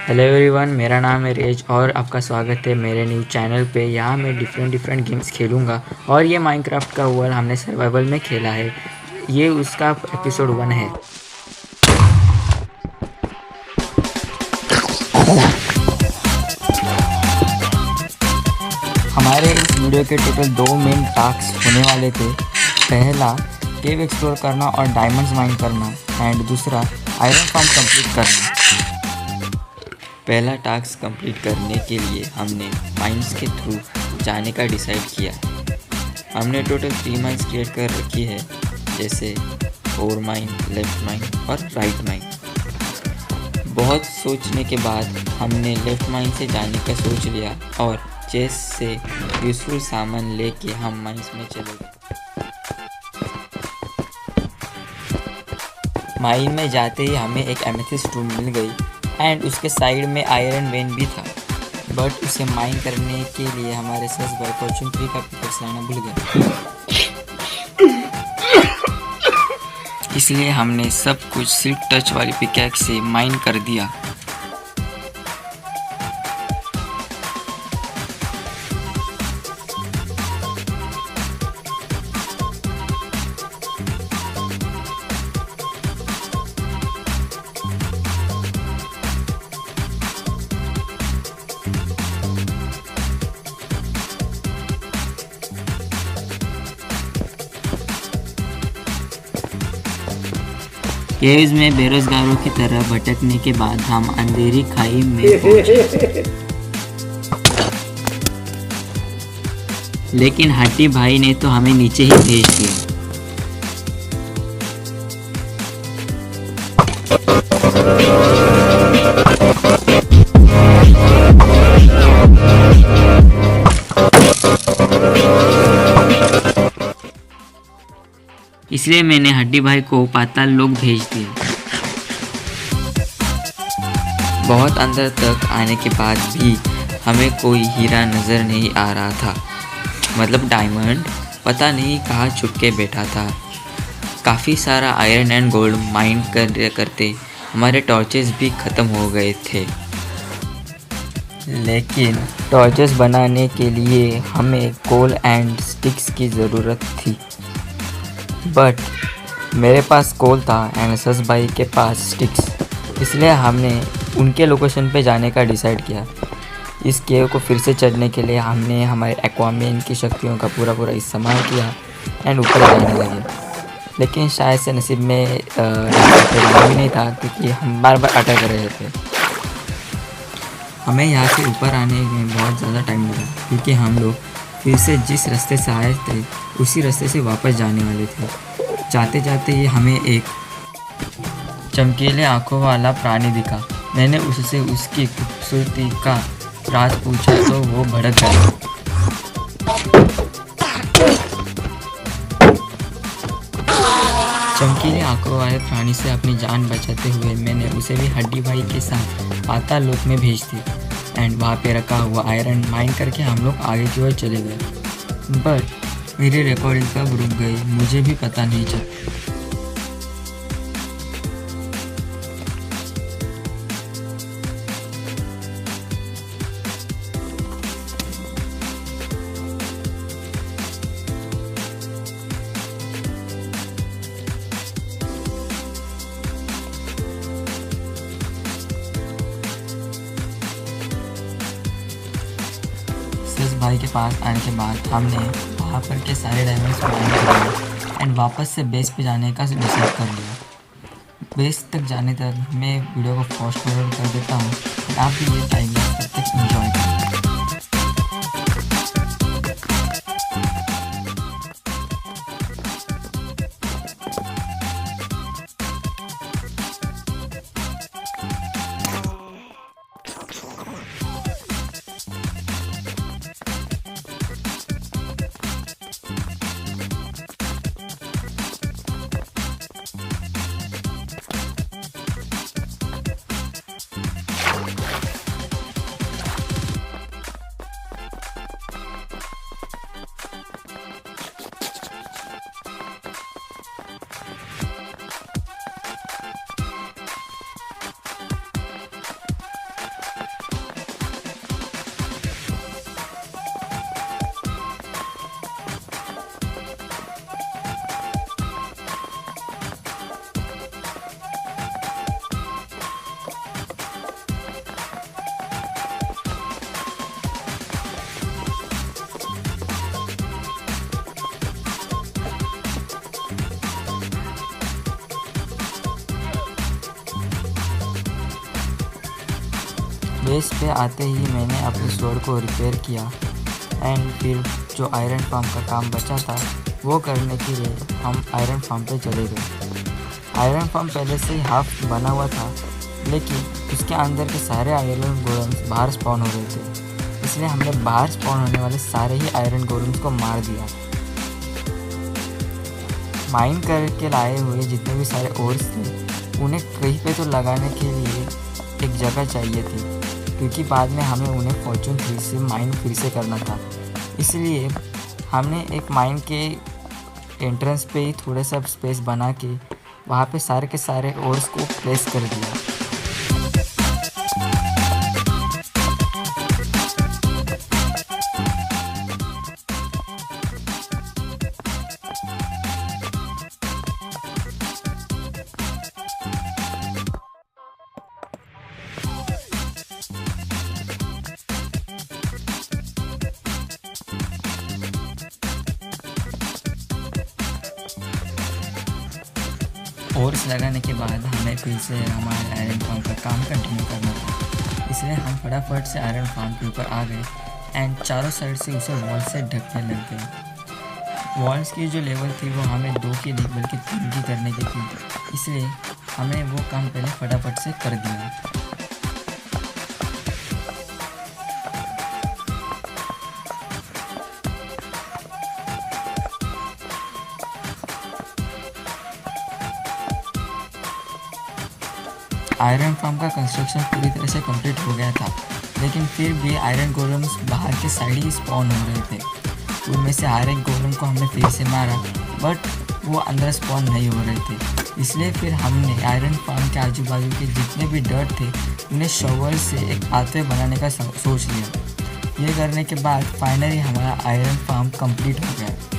Hello everyone, मेरा नाम है रेज और आपका स्वागत है मेरे न्यू चैनल पे। यहाँ मैं डिफरेंट गेम्स खेलूँगा और ये माइनक्राफ्ट का वर्ल्ड हमने सर्वाइवल में खेला है। ये उसका एपिसोड 1 है। हमारे इस वीडियो के टोटल 2 मेन टास्क होने वाले थे। पहला केव एक्सप्लोर करना और डायमंड्स माइन करना एंड दूसरा आयरन फार्म कंप्लीट करना। पहला टास्क कंप्लीट करने के लिए हमने माइंस के थ्रू जाने का डिसाइड किया। हमने टोटल 3 माइंस क्रिएट कर रखी है, जैसे 4 माइन, लेफ्ट माइन और राइट माइन। बहुत सोचने के बाद हमने लेफ्ट माइन से जाने का सोच लिया और चेस्ट से यूजफुल सामान लेके हम माइंस में चले गए। माइन में जाते ही हमें एक एमेथिस्ट टूल मिल गई एंड उसके साइड में आयरन वेन भी था, बट उसे माइन करने के लिए हमारे सस भाई फॉर्चून 3 का पिकैक्स लाना भूल गए। इसलिए हमने सब कुछ सिल्क टच वाली पिकैक्स से माइन कर दिया। केव्स में बेरोजगारों की तरह भटकने के बाद हम अंधेरी खाई में पहुंचे। लेकिन हट्टी भाई ने तो हमें नीचे ही भेज दिया। इसलिए मैंने हड्डी भाई को पाताल लोक भेज दिया। बहुत अंदर तक आने के बाद भी हमें कोई हीरा नज़र नहीं आ रहा था, मतलब डायमंड पता नहीं कहाँ छुप के बैठा था। काफ़ी सारा आयरन एंड गोल्ड माइन करते हमारे टॉर्चेस भी ख़त्म हो गए थे। लेकिन टॉर्चेस बनाने के लिए हमें कोल एंड स्टिक्स की ज़रूरत थी, बट मेरे पास कोल था एंड सस भाई के पास स्टिक्स, इसलिए हमने उनके लोकेशन पे जाने का डिसाइड किया। इस केव को फिर से चढ़ने के लिए हमने हमारे एक्वामैन की शक्तियों का पूरा इस्तेमाल किया एंड ऊपर जाने लगे। लेकिन शायद से नसीब में भी नहीं था, क्योंकि हम बार अटक रहे थे। हमें यहाँ से ऊपर आने में बहुत ज़्यादा टाइम लगा, क्योंकि हम लोग फिर से जिस रास्ते से आए थे उसी रास्ते से वापस जाने वाले थे। जाते जाते ही हमें एक चमकीले आंखों वाला प्राणी दिखा। मैंने उससे उसकी खूबसूरती का राज पूछा तो वो भड़क गया। चमकीले आंखों वाले प्राणी से अपनी जान बचाते हुए मैंने उसे भी हड्डी भाई के साथ पाताल लोक में भेज दी एंड वहाँ पे रखा हुआ आयरन माइन करके हम लोग आगे की ओर चले गए। बट मेरी रिकॉर्डिंग कब रुक गई मुझे भी पता नहीं चला। सस भाई के पास आने के बाद हमने वहाँ पर के सारे डायमंड्स माइन कर लिए एंड वापस से बेस पे जाने का डिसाइड कर लिया। बेस तक जाने तक मैं वीडियो को फास्ट फॉरवर्ड कर देता हूँ, आप भी ये टाइम तब तक एंजॉय करें। बेस पे आते ही मैंने अपने स्वॉर्ड को रिपेयर किया एंड फिर जो आयरन फार्म का काम बचा था वो करने के लिए हम आयरन फार्म पे चले गए। आयरन फार्म पहले से ही हाफ बना हुआ था, लेकिन उसके अंदर के सारे आयरन गोलेम्स बाहर स्पॉन हो रहे थे, इसलिए हमने बाहर स्पॉन होने वाले सारे ही आयरन गोलेम्स को मार दिया। माइन करके लाए हुए जितने भी सारे ओर्स थे उन्हें कहीं पे तो लगाने के लिए एक जगह चाहिए थी, क्योंकि बाद में हमें उन्हें फॉर्चून 3 से माइन फिर से करना था। इसलिए हमने एक माइन के एंट्रेंस पे ही थोड़ा सा स्पेस बना के वहाँ पे सारे के सारे ओर्स को प्लेस कर दिया। ओर्स लगाने के बाद हमें फिर से हमारे आयरन फार्म का काम कंटिन्यू करना था, इसलिए हम फटाफट से आयरन फार्म के ऊपर आ गए एंड चारों साइड से उसे वॉल से ढकने लग गए। वॉल्स की जो लेवल थी वो हमें 2 की नहीं बल्कि 3 की करने की थी, इसलिए हमें वो काम पहले फटाफट से कर दिया। आयरन फार्म का कंस्ट्रक्शन पूरी तरह से कंप्लीट हो गया था, लेकिन फिर भी आयरन गोलेम्स बाहर के साइड ही स्पॉन हो रहे थे। उनमें से हर एक गोलेम को हमने फिर से मारा, बट वो अंदर स्पॉन नहीं हो रहे थे। इसलिए फिर हमने आयरन फार्म के आजू बाजू के जितने भी डर्ट थे उन्हें शॉवल से एक पाथवे बनाने का सोच लिया। ये करने के बाद फाइनली हमारा आयरन फार्म कंप्लीट हो गया।